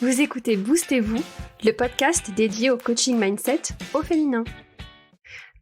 Vous écoutez Boostez-vous, le podcast dédié au coaching mindset au féminin.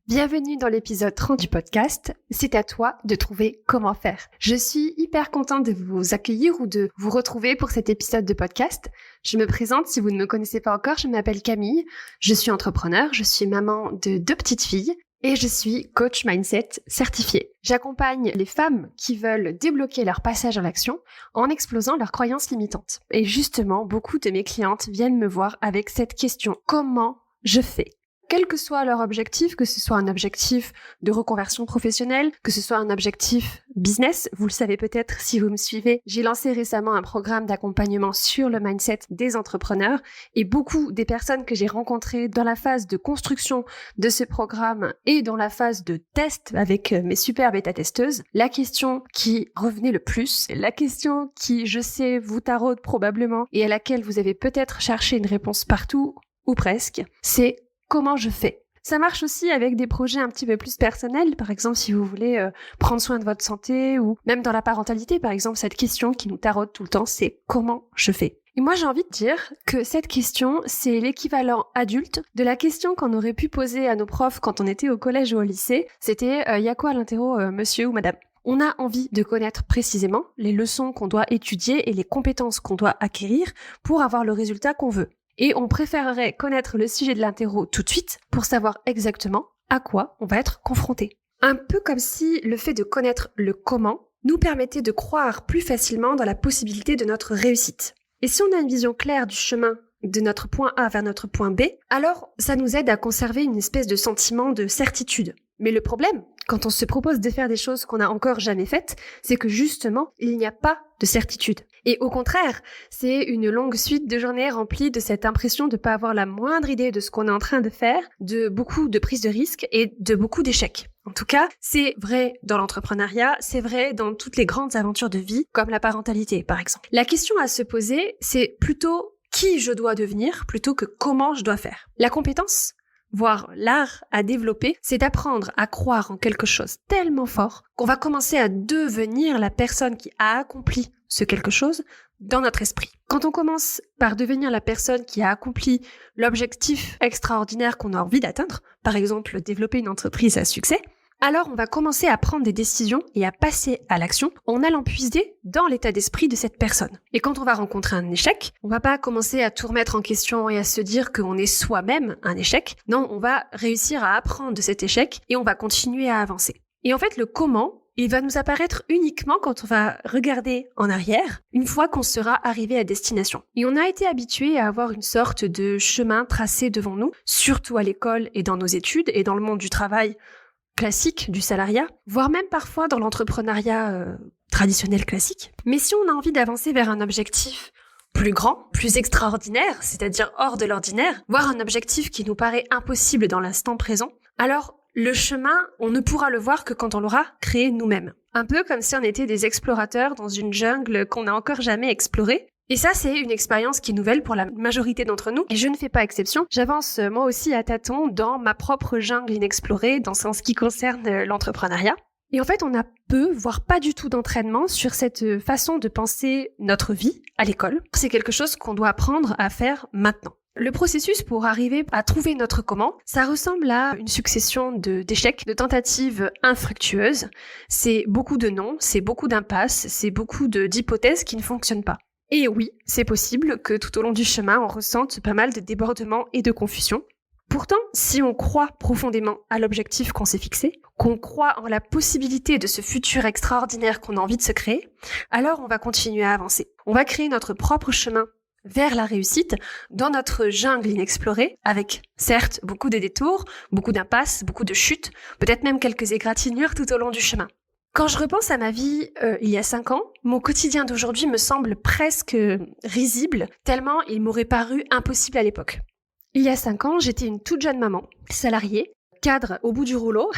Bienvenue dans l'épisode 30 du podcast, c'est à toi de trouver comment faire. Je suis hyper contente de vous accueillir ou de vous retrouver pour cet épisode de podcast. Je me présente, si vous ne me connaissez pas encore, je m'appelle Camille, je suis entrepreneur, je suis maman de 2 petites filles et je suis coach mindset certifié. J'accompagne les femmes qui veulent débloquer leur passage à l'action en explosant leurs croyances limitantes. Et justement, beaucoup de mes clientes viennent me voir avec cette question: comment je fais ? Quel que soit leur objectif, que ce soit un objectif de reconversion professionnelle, que ce soit un objectif business, vous le savez peut-être si vous me suivez, j'ai lancé récemment un programme d'accompagnement sur le mindset des entrepreneurs et beaucoup des personnes que j'ai rencontrées dans la phase de construction de ce programme et dans la phase de test avec mes super bêta-testeuses, la question qui revenait le plus, la question qui, je sais, vous taraude probablement et à laquelle vous avez peut-être cherché une réponse partout ou presque, c'est: comment je fais ? Ça marche aussi avec des projets un petit peu plus personnels, par exemple si vous voulez prendre soin de votre santé ou même dans la parentalité, par exemple cette question qui nous taraude tout le temps, c'est: comment je fais ? Et moi j'ai envie de dire que cette question, c'est l'équivalent adulte de la question qu'on aurait pu poser à nos profs quand on était au collège ou au lycée, c'était y a quoi à l'interro monsieur ou madame ? On a envie de connaître précisément les leçons qu'on doit étudier et les compétences qu'on doit acquérir pour avoir le résultat qu'on veut. Et on préférerait connaître le sujet de l'interro tout de suite pour savoir exactement à quoi on va être confronté. Un peu comme si le fait de connaître le comment nous permettait de croire plus facilement dans la possibilité de notre réussite. Et si on a une vision claire du chemin de notre point A vers notre point B, alors ça nous aide à conserver une espèce de sentiment de certitude. Mais le problème, quand on se propose de faire des choses qu'on n'a encore jamais faites, c'est que justement, il n'y a pas de certitude. Et au contraire, c'est une longue suite de journées remplies de cette impression de ne pas avoir la moindre idée de ce qu'on est en train de faire, de beaucoup de prises de risques et de beaucoup d'échecs. En tout cas, c'est vrai dans l'entrepreneuriat, c'est vrai dans toutes les grandes aventures de vie, comme la parentalité par exemple. La question à se poser, c'est plutôt qui je dois devenir plutôt que comment je dois faire. La compétence, voire l'art à développer, c'est d'apprendre à croire en quelque chose tellement fort qu'on va commencer à devenir la personne qui a accompli ce quelque chose dans notre esprit. Quand on commence par devenir la personne qui a accompli l'objectif extraordinaire qu'on a envie d'atteindre, par exemple développer une entreprise à succès, alors on va commencer à prendre des décisions et à passer à l'action en allant puiser dans l'état d'esprit de cette personne. Et quand on va rencontrer un échec, on va pas commencer à tout remettre en question et à se dire qu'on est soi-même un échec. Non, on va réussir à apprendre de cet échec et on va continuer à avancer. Et en fait, le comment, il va nous apparaître uniquement quand on va regarder en arrière, une fois qu'on sera arrivé à destination. Et on a été habitué à avoir une sorte de chemin tracé devant nous, surtout à l'école et dans nos études et dans le monde du travail classique, du salariat, voire même parfois dans l'entrepreneuriat traditionnel classique. Mais si on a envie d'avancer vers un objectif plus grand, plus extraordinaire, c'est-à-dire hors de l'ordinaire, voire un objectif qui nous paraît impossible dans l'instant présent, alors le chemin, on ne pourra le voir que quand on l'aura créé nous-mêmes. Un peu comme si on était des explorateurs dans une jungle qu'on n'a encore jamais explorée. Et ça, c'est une expérience qui est nouvelle pour la majorité d'entre nous, et je ne fais pas exception. J'avance moi aussi à tâtons dans ma propre jungle inexplorée, dans ce qui concerne l'entrepreneuriat. Et en fait, on a peu, voire pas du tout d'entraînement sur cette façon de penser notre vie à l'école. C'est quelque chose qu'on doit apprendre à faire maintenant. Le processus pour arriver à trouver notre comment, ça ressemble à une succession d'échecs, de tentatives infructueuses. C'est beaucoup de non, c'est beaucoup d'impasses, c'est beaucoup d'hypothèses qui ne fonctionnent pas. Et oui, c'est possible que tout au long du chemin, on ressente pas mal de débordements et de confusion. Pourtant, si on croit profondément à l'objectif qu'on s'est fixé, qu'on croit en la possibilité de ce futur extraordinaire qu'on a envie de se créer, alors on va continuer à avancer. On va créer notre propre chemin vers la réussite dans notre jungle inexplorée, avec certes beaucoup de détours, beaucoup d'impasses, beaucoup de chutes, peut-être même quelques égratignures tout au long du chemin. Quand je repense à ma vie il y a 5 ans, mon quotidien d'aujourd'hui me semble presque risible, tellement il m'aurait paru impossible à l'époque. Il y a 5 ans, j'étais une toute jeune maman, salariée, cadre au bout du rouleau,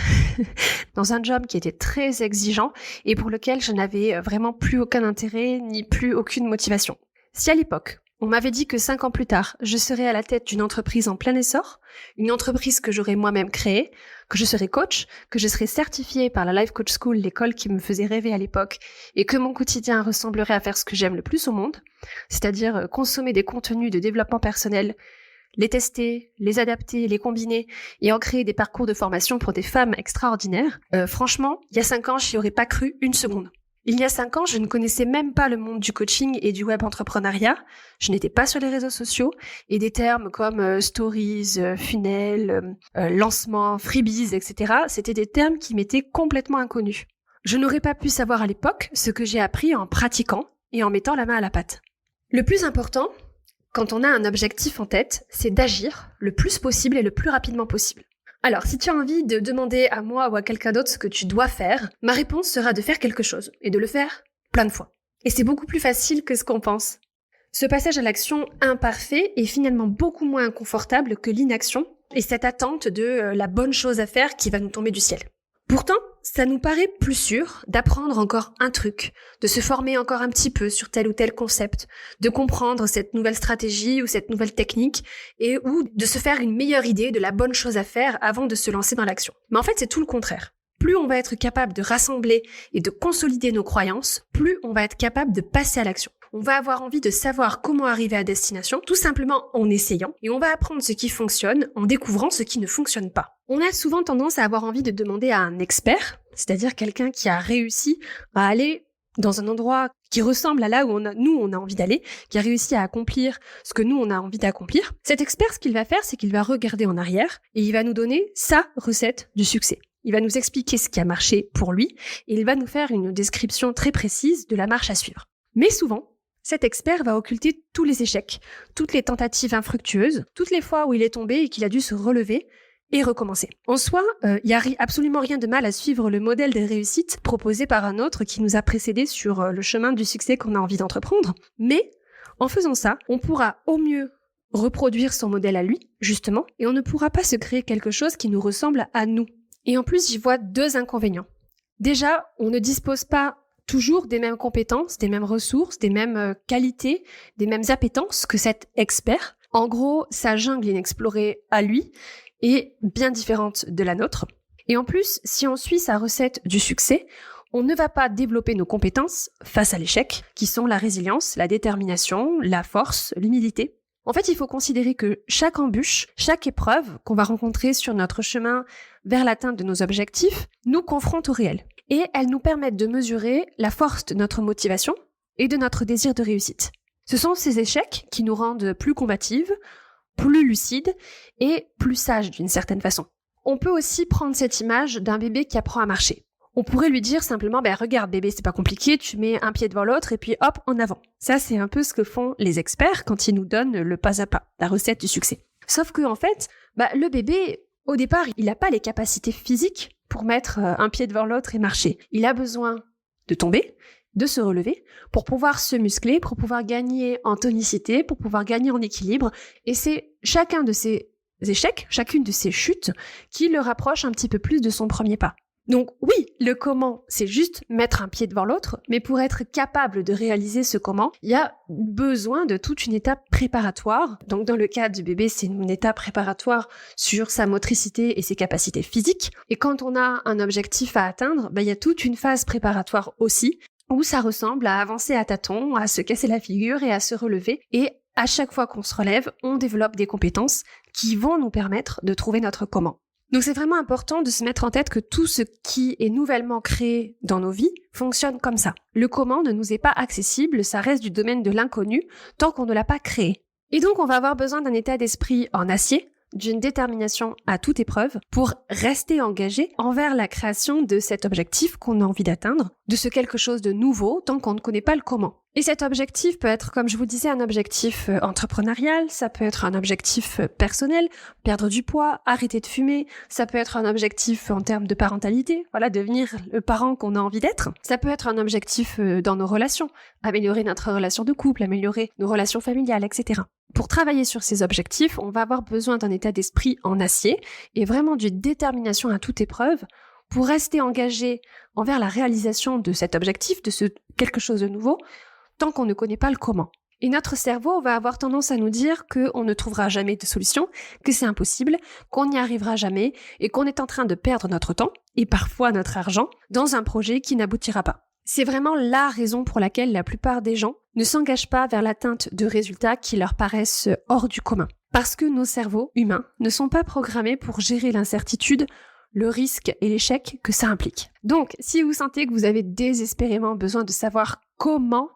dans un job qui était très exigeant et pour lequel je n'avais vraiment plus aucun intérêt ni plus aucune motivation. Si à l'époque, On m'avait dit que 5 ans plus tard, je serais à la tête d'une entreprise en plein essor, une entreprise que j'aurais moi-même créée, que je serais coach, que je serais certifiée par la Life Coach School, l'école qui me faisait rêver à l'époque, et que mon quotidien ressemblerait à faire ce que j'aime le plus au monde, c'est-à-dire consommer des contenus de développement personnel, les tester, les adapter, les combiner et en créer des parcours de formation pour des femmes extraordinaires. Franchement, il y a 5 ans, j'y aurais pas cru une seconde. Il y a 5 ans, je ne connaissais même pas le monde du coaching et du web entrepreneuriat. Je n'étais pas sur les réseaux sociaux et des termes comme stories, funnel, lancement, freebies, etc. C'était des termes qui m'étaient complètement inconnus. Je n'aurais pas pu savoir à l'époque ce que j'ai appris en pratiquant et en mettant la main à la pâte. Le plus important, quand on a un objectif en tête, c'est d'agir le plus possible et le plus rapidement possible. Alors, si tu as envie de demander à moi ou à quelqu'un d'autre ce que tu dois faire, ma réponse sera de faire quelque chose et de le faire plein de fois. Et c'est beaucoup plus facile que ce qu'on pense. Ce passage à l'action imparfait est finalement beaucoup moins inconfortable que l'inaction et cette attente de la bonne chose à faire qui va nous tomber du ciel. Pourtant, ça nous paraît plus sûr d'apprendre encore un truc, de se former encore un petit peu sur tel ou tel concept, de comprendre cette nouvelle stratégie ou cette nouvelle technique ou de se faire une meilleure idée de la bonne chose à faire avant de se lancer dans l'action. Mais en fait, c'est tout le contraire. Plus on va être capable de rassembler et de consolider nos croyances, plus on va être capable de passer à l'action. On va avoir envie de savoir comment arriver à destination, tout simplement en essayant, et on va apprendre ce qui fonctionne en découvrant ce qui ne fonctionne pas. On a souvent tendance à avoir envie de demander à un expert, c'est-à-dire quelqu'un qui a réussi à aller dans un endroit qui ressemble à là où on a envie d'aller, qui a réussi à accomplir ce que nous, on a envie d'accomplir. Cet expert, ce qu'il va faire, c'est qu'il va regarder en arrière et il va nous donner sa recette du succès. Il va nous expliquer ce qui a marché pour lui et il va nous faire une description très précise de la marche à suivre. Mais souvent, cet expert va occulter tous les échecs, toutes les tentatives infructueuses, toutes les fois où il est tombé et qu'il a dû se relever et recommencer. En soi, il n'y a absolument rien de mal à suivre le modèle des réussites proposé par un autre qui nous a précédés sur le chemin du succès qu'on a envie d'entreprendre. Mais en faisant ça, on pourra au mieux reproduire son modèle à lui, justement, et on ne pourra pas se créer quelque chose qui nous ressemble à nous. Et en plus, j'y vois 2 inconvénients. Déjà, on ne dispose pas toujours des mêmes compétences, des mêmes ressources, des mêmes qualités, des mêmes appétences que cet expert. En gros, sa jungle inexplorée à lui est bien différente de la nôtre. Et en plus, si on suit sa recette du succès, on ne va pas développer nos compétences face à l'échec, qui sont la résilience, la détermination, la force, l'humilité. En fait, il faut considérer que chaque embûche, chaque épreuve qu'on va rencontrer sur notre chemin vers l'atteinte de nos objectifs, nous confronte au réel. Et elles nous permettent de mesurer la force de notre motivation et de notre désir de réussite. Ce sont ces échecs qui nous rendent plus combatives, plus lucides et plus sages d'une certaine façon. On peut aussi prendre cette image d'un bébé qui apprend à marcher. On pourrait lui dire simplement, regarde bébé, c'est pas compliqué, tu mets un pied devant l'autre et puis hop, en avant. Ça, c'est un peu ce que font les experts quand ils nous donnent le pas à pas, la recette du succès. Sauf que en fait, le bébé, au départ, il n'a pas les capacités physiques pour mettre un pied devant l'autre et marcher. Il a besoin de tomber, de se relever, pour pouvoir se muscler, pour pouvoir gagner en tonicité, pour pouvoir gagner en équilibre. Et c'est chacun de ces échecs, chacune de ces chutes, qui le rapproche un petit peu plus de son premier pas. Donc oui, le comment, c'est juste mettre un pied devant l'autre, mais pour être capable de réaliser ce comment, il y a besoin de toute une étape préparatoire. Donc dans le cas du bébé, c'est une étape préparatoire sur sa motricité et ses capacités physiques. Et quand on a un objectif à atteindre, il y a toute une phase préparatoire aussi, où ça ressemble à avancer à tâtons, à se casser la figure et à se relever. Et à chaque fois qu'on se relève, on développe des compétences qui vont nous permettre de trouver notre comment. Donc c'est vraiment important de se mettre en tête que tout ce qui est nouvellement créé dans nos vies fonctionne comme ça. Le comment ne nous est pas accessible, ça reste du domaine de l'inconnu tant qu'on ne l'a pas créé. Et donc on va avoir besoin d'un état d'esprit en acier, d'une détermination à toute épreuve pour rester engagé envers la création de cet objectif qu'on a envie d'atteindre, de ce quelque chose de nouveau tant qu'on ne connaît pas le comment. Et cet objectif peut être, comme je vous disais, un objectif entrepreneurial, ça peut être un objectif personnel, perdre du poids, arrêter de fumer, ça peut être un objectif en termes de parentalité, devenir le parent qu'on a envie d'être. Ça peut être un objectif dans nos relations, améliorer notre relation de couple, améliorer nos relations familiales, etc. Pour travailler sur ces objectifs, on va avoir besoin d'un état d'esprit en acier et vraiment d'une détermination à toute épreuve pour rester engagé envers la réalisation de cet objectif, de ce quelque chose de nouveau, tant qu'on ne connaît pas le comment. Et notre cerveau va avoir tendance à nous dire qu'on ne trouvera jamais de solution, que c'est impossible, qu'on n'y arrivera jamais et qu'on est en train de perdre notre temps et parfois notre argent dans un projet qui n'aboutira pas. C'est vraiment la raison pour laquelle la plupart des gens ne s'engagent pas vers l'atteinte de résultats qui leur paraissent hors du commun. Parce que nos cerveaux humains ne sont pas programmés pour gérer l'incertitude, le risque et l'échec que ça implique. Donc, si vous sentez que vous avez désespérément besoin de savoir comment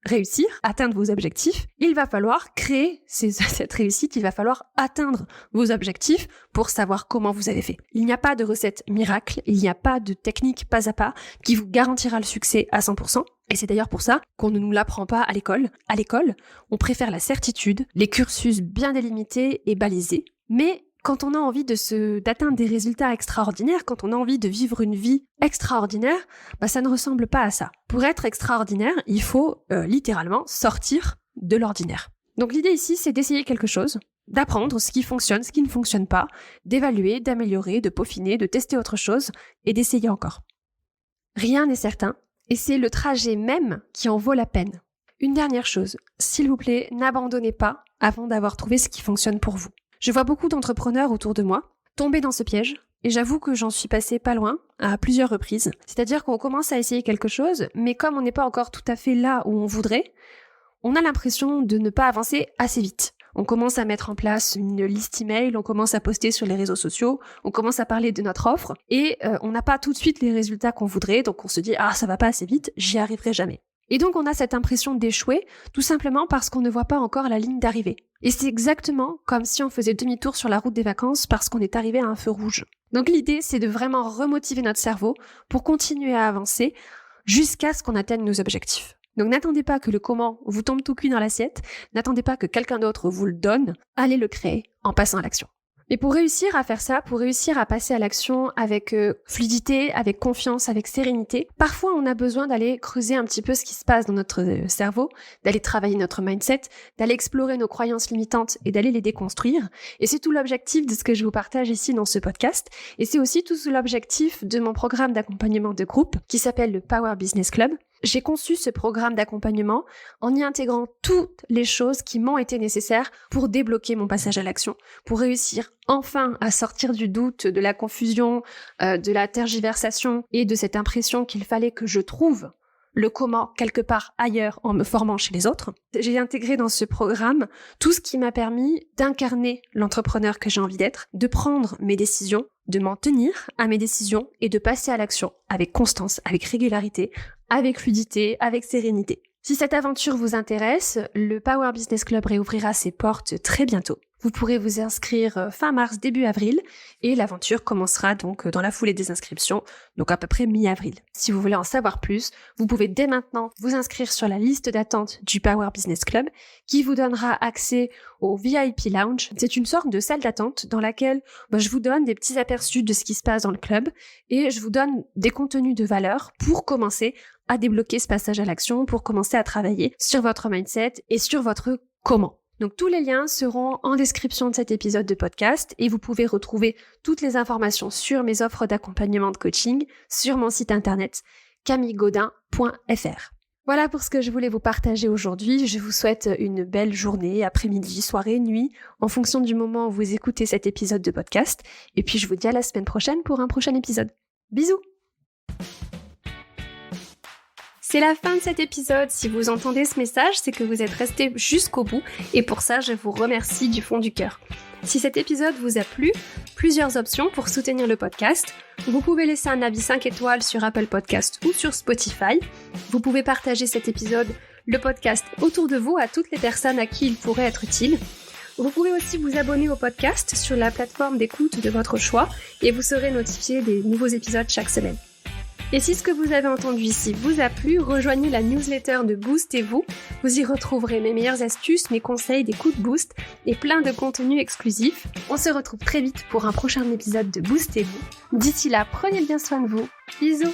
réussir, atteindre vos objectifs, il va falloir créer cette réussite, il va falloir atteindre vos objectifs pour savoir comment vous avez fait. Il n'y a pas de recette miracle, il n'y a pas de technique pas à pas qui vous garantira le succès à 100%. Et c'est d'ailleurs pour ça qu'on ne nous l'apprend pas à l'école. À l'école, on préfère la certitude, les cursus bien délimités et balisés. Mais quand on a envie d'atteindre des résultats extraordinaires, quand on a envie de vivre une vie extraordinaire, ça ne ressemble pas à ça. Pour être extraordinaire, il faut littéralement sortir de l'ordinaire. Donc l'idée ici, c'est d'essayer quelque chose, d'apprendre ce qui fonctionne, ce qui ne fonctionne pas, d'évaluer, d'améliorer, de peaufiner, de tester autre chose et d'essayer encore. Rien n'est certain, et c'est le trajet même qui en vaut la peine. Une dernière chose, s'il vous plaît, n'abandonnez pas avant d'avoir trouvé ce qui fonctionne pour vous. Je vois beaucoup d'entrepreneurs autour de moi tomber dans ce piège, et j'avoue que j'en suis passée pas loin, à plusieurs reprises. C'est-à-dire qu'on commence à essayer quelque chose, mais comme on n'est pas encore tout à fait là où on voudrait, on a l'impression de ne pas avancer assez vite. On commence à mettre en place une liste email, on commence à poster sur les réseaux sociaux, on commence à parler de notre offre, et on n'a pas tout de suite les résultats qu'on voudrait, donc on se dit « Ah, ça va pas assez vite, j'y arriverai jamais ». Et donc on a cette impression d'échouer, tout simplement parce qu'on ne voit pas encore la ligne d'arrivée. Et c'est exactement comme si on faisait demi-tour sur la route des vacances parce qu'on est arrivé à un feu rouge. Donc l'idée, c'est de vraiment remotiver notre cerveau pour continuer à avancer jusqu'à ce qu'on atteigne nos objectifs. Donc n'attendez pas que le comment vous tombe tout cuit dans l'assiette, n'attendez pas que quelqu'un d'autre vous le donne, allez le créer en passant à l'action. Mais pour réussir à faire ça, pour réussir à passer à l'action avec fluidité, avec confiance, avec sérénité, parfois on a besoin d'aller creuser un petit peu ce qui se passe dans notre cerveau, d'aller travailler notre mindset, d'aller explorer nos croyances limitantes et d'aller les déconstruire. Et c'est tout l'objectif de ce que je vous partage ici dans ce podcast. Et c'est aussi tout l'objectif de mon programme d'accompagnement de groupe qui s'appelle le Power Business Club. J'ai conçu ce programme d'accompagnement en y intégrant toutes les choses qui m'ont été nécessaires pour débloquer mon passage à l'action, pour réussir enfin à sortir du doute, de la confusion, de la tergiversation et de cette impression qu'il fallait que je trouve le comment quelque part ailleurs en me formant chez les autres. J'ai intégré dans ce programme tout ce qui m'a permis d'incarner l'entrepreneur que j'ai envie d'être, de prendre mes décisions, de m'en tenir à mes décisions et de passer à l'action avec constance, avec régularité, avec fluidité, avec sérénité. Si cette aventure vous intéresse, le Power Business Club réouvrira ses portes très bientôt. Vous pourrez vous inscrire fin mars, début avril, et l'aventure commencera donc dans la foulée des inscriptions, donc à peu près mi-avril. Si vous voulez en savoir plus, vous pouvez dès maintenant vous inscrire sur la liste d'attente du Power Business Club, qui vous donnera accès au VIP Lounge. C'est une sorte de salle d'attente dans laquelle je vous donne des petits aperçus de ce qui se passe dans le club, et je vous donne des contenus de valeur pour commencer à débloquer ce passage à l'action, pour commencer à travailler sur votre mindset et sur votre comment. Donc tous les liens seront en description de cet épisode de podcast et vous pouvez retrouver toutes les informations sur mes offres d'accompagnement de coaching sur mon site internet camillegaudin.fr. Voilà pour ce que je voulais vous partager aujourd'hui. Je vous souhaite une belle journée, après-midi, soirée, nuit, en fonction du moment où vous écoutez cet épisode de podcast. Et puis je vous dis à la semaine prochaine pour un prochain épisode. Bisous! C'est la fin de cet épisode. Si vous entendez ce message, c'est que vous êtes resté jusqu'au bout et pour ça, je vous remercie du fond du cœur. Si cet épisode vous a plu, plusieurs options pour soutenir le podcast. Vous pouvez laisser un avis 5 étoiles sur Apple Podcast ou sur Spotify. Vous pouvez partager cet épisode, le podcast, autour de vous à toutes les personnes à qui il pourrait être utile. Vous pouvez aussi vous abonner au podcast sur la plateforme d'écoute de votre choix et vous serez notifié des nouveaux épisodes chaque semaine. Et si ce que vous avez entendu ici vous a plu, rejoignez la newsletter de Boostez-vous. Vous y retrouverez mes meilleures astuces, mes conseils, des coups de boost et plein de contenus exclusifs. On se retrouve très vite pour un prochain épisode de Boostez-vous. D'ici là, prenez bien soin de vous. Bisous!